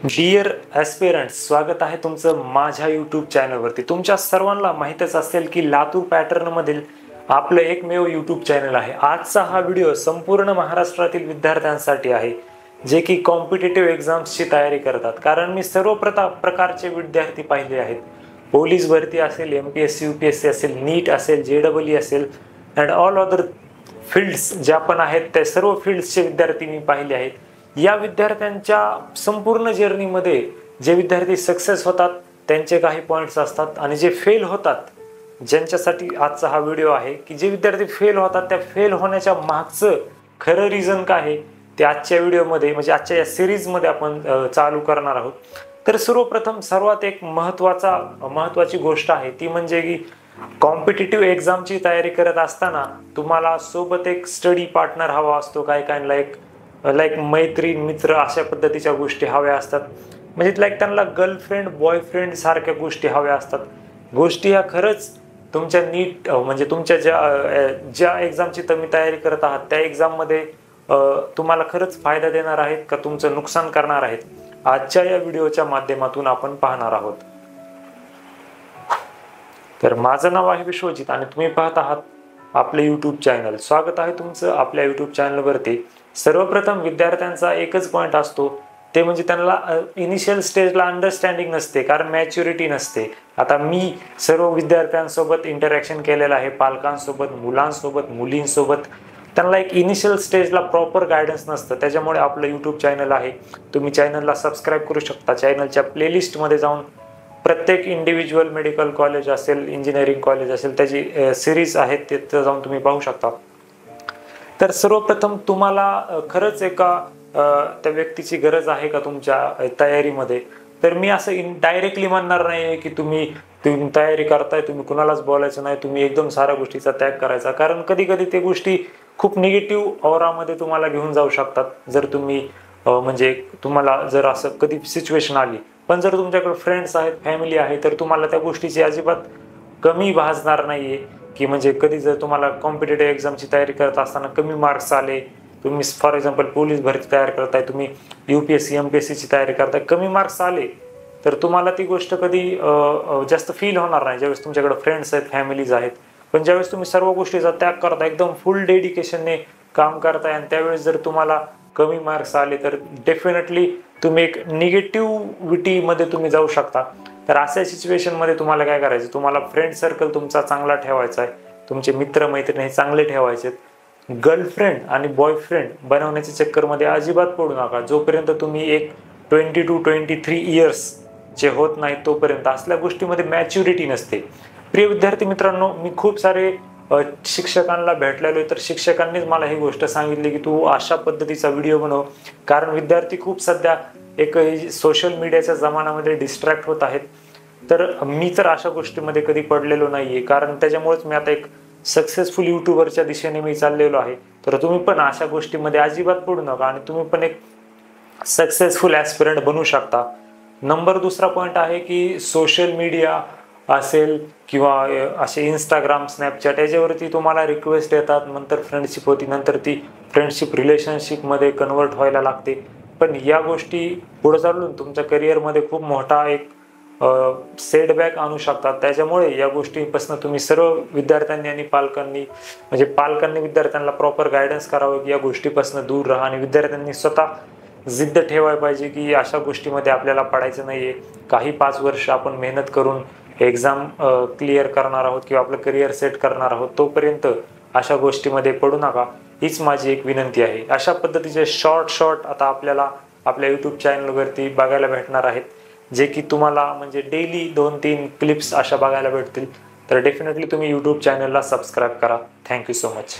Dear aspirants, स्वागत आहे तुमचं माझ्या यूट्यूब चॅनलवरती। तुमच्या सर्वांना माहीतच असेल की लातूर पॅटर्नमधील आपलं एकमेव यूट्यूब चॅनल आहे। आजचा हा व्हिडिओ संपूर्ण महाराष्ट्रातील विद्यार्थ्यांसाठी आहे जे की कॉम्पिटिटिव्ह एक्झाम्सची तयारी करतात। कारण मी सर्व प्रकारचे विद्यार्थी पाहिले आहेत। पोलीस भरती असेल, MPSC UPSC असेल, नीट असेल, JEE असेल अँड ऑल अदर फील्ड्स ज्या पण आहेत त्या सर्व फील्ड्सचे विद्यार्थी मी पाहिले आहेत। या विद्यार्थ्यांच्या संपूर्ण जर्नीमध्ये जे विद्यार्थी सक्सेस होतात त्यांचे काही पॉइंट्स असतात आणि जे फेल होतात ज्यांच्यासाठी आजचा हा व्हिडिओ आहे की जे विद्यार्थी फेल होतात त्या फेल होण्याच्या मागचं खरं रिझन काय आहे ते आजच्या व्हिडिओमध्ये म्हणजे आजच्या या सिरीजमध्ये आपण चालू करणार आहोत। तर सर्वप्रथम सर्वात एक महत्त्वाची गोष्ट आहे ती म्हणजे की कॉम्पिटिटिव्ह एक्झामची तयारी करत असताना तुम्हाला सोबत एक स्टडी पार्टनर हवा असतो। काही लाईक मैत्रीण मित्र अशा पद्धतीच्या गोष्टी हव्या असतात। म्हणजे लाईक त्यांना गर्लफ्रेंड बॉयफ्रेंड सारख्या गोष्टी हव्या असतात। गोष्टी ह्या खरंच तुमच्या नीट म्हणजे तुमच्या ज्या एक्झामची तुम्ही तयारी करत आहात त्या एक्झाममध्ये तुम्हाला खरंच फायदा देणार आहेत का तुमचं नुकसान करणार आहेत, आजच्या या व्हिडिओच्या माध्यमातून आपण पाहणार आहोत। तर माझं नाव आहे विश्वजित आणि तुम्ही पाहत आहात आपले यूट्यूब चॅनल। स्वागत आहे तुमचं आपल्या यूट्यूब चॅनलवरती। सर्वप्रथम विद्यार्थ्यांचा एकच पॉइंट असतो ते म्हणजे त्यांना इनिशियल स्टेजला अंडरस्टँडिंग नसते, कारण मॅच्युरिटी नसते। आता मी सर्व विद्यार्थ्यांसोबत इंटरॅक्शन केलेलं आहे, पालकांसोबत, मुलांसोबत, मुलींसोबत। त्यांना एक इनिशियल स्टेजला प्रॉपर गायडन्स नसतं। त्याच्यामुळे आपलं यूट्यूब चॅनल आहे, तुम्ही चॅनलला सबस्क्राईब करू शकता। चॅनलच्या प्लेलिस्टमध्ये जाऊन प्रत्येक इंडिव्हिज्युअल मेडिकल कॉलेज असेल, इंजिनिअरिंग कॉलेज असेल त्याची सिरीज आहेत तिथं जाऊन तुम्ही पाहू शकता। तर सर्वप्रथम तुम्हाला खरंच एका त्या व्यक्तीची गरज आहे का तुमच्या तयारीमध्ये, तर मी असं इनडायरेक्टली म्हणणार नाही की तुम्ही तयारी करताय तुम्ही कुणालाच बोलायचं नाही, तुम्ही एकदम साऱ्या गोष्टीचा त्याग करायचा। कारण कधी कधी ते गोष्टी खूप निगेटिव्ह ऑरामध्ये तुम्हाला घेऊन जाऊ शकतात जर तुम्ही म्हणजे तुम्हाला जर असं कधी सिच्युएशन आली। पण जर तुमच्याकडे फ्रेंड्स आहेत, फॅमिली आहे, तर तुम्हाला त्या गोष्टीची अजिबात कमी भासणार नाहीये की म्हणजे कधी जर तुम्हाला कॉम्पिटिटिव्ह एक्झामची तयारी करत असताना कमी मार्क्स आले, तुम्ही फॉर एक्झाम्पल पोलीस भरती तयार करताय, तुम्ही UPSC MPSCची तयारी करताय, कमी मार्क्स आले तर तुम्हाला ती गोष्ट कधी जास्त फील होणार नाही ज्यावेळेस तुमच्याकडे फ्रेंड्स आहेत, फॅमिलीज आहेत। पण ज्यावेळेस तुम्ही सर्व गोष्टीचा त्याग करता, एकदम फुल डेडिकेशनने काम करताय आणि त्यावेळेस जर तुम्हाला कमी मार्क्स आले तर डेफिनेटली तुम्ही एक निगेटिव्हिटीमध्ये तुम्ही जाऊ शकता। तर अशा सिच्युएशनमध्ये तुम्हाला काय करायचं, तुम्हाला फ्रेंड सर्कल तुमचा चांगला ठेवायचा आहे, तुमचे मित्र मैत्रिणी हे चांगले ठेवायचे। गर्लफ्रेंड आणि बॉयफ्रेंड बनवण्याच्या चक्करमध्ये अजिबात पडू नका। जोपर्यंत तुम्ही एक 20 to 23 इयर्स जे होत नाही तोपर्यंत असल्या गोष्टीमध्ये मॅच्युरिटी नसते। प्रिय विद्यार्थी मित्रांनो, मी खूप सारे शिक्षकांना भेटलेलो आहे, तर शिक्षकांनीच मला ही गोष्ट सांगितली की तू अशा पद्धतीचा व्हिडिओ बनव। कारण विद्यार्थी खूप सध्या एक सोशल मीडियाच्या जमान्यामध्ये डिस्ट्रॅक्ट होत आहेत। तर मी तर अशा गोष्टीमध्ये कधी पडलेलो नाहीये, कारण त्याच्यामुळेच मी आता एक सक्सेसफुल यूट्यूबरच्या दिशेने मी चाललेलो आहे। तर तुम्ही पण अशा गोष्टीमध्ये अजिबात पडू नका आणि तुम्ही पण एक सक्सेसफुल ॲस्पिरंट बनू शकता। नंबर दुसरा पॉईंट आहे की सोशल मीडिया असेल किंवा असे इंस्टाग्राम, स्नॅपचॅट याच्यावरती तुम्हाला रिक्वेस्ट येतात, नंतर फ्रेंडशिप होती, नंतर ती फ्रेंडशिप रिलेशनशिपमध्ये कन्वर्ट व्हायला लागते। पण या गोष्टी पुढे चालून तुमच्या करिअरमध्ये खूप मोठा एक सेटबॅक आणू शकतात। त्याच्यामुळे या गोष्टींपासून तुम्ही सर्व विद्यार्थ्यांनी आणि पालकांनी विद्यार्थ्यांना प्रॉपर गायडन्स करावं की या गोष्टीपासून दूर राहा आणि विद्यार्थ्यांनी स्वतः जिद्द ठेवायला पाहिजे की अशा गोष्टीमध्ये आपल्याला पडायचं नाहीये। काही 5 वर्ष आपण मेहनत करून एक्झाम क्लिअर करणार आहोत किंवा आपलं करिअर सेट करणार आहोत, तोपर्यंत अशा गोष्टीमध्ये पडू नका, हीच माझी एक विनंती आहे। अशा पद्धतीचे शॉर्ट आता आपल्याला आपल्या यूट्यूब चॅनलवरती बघायला भेटणार आहेत, जे की तुम्हाला म्हणजे डेली 2-3 क्लिप्स अशा बघायला भेटतील। तर डेफिनेटली तुम्ही यूट्यूब चॅनलला सबस्क्राईब करा। Thank you so much.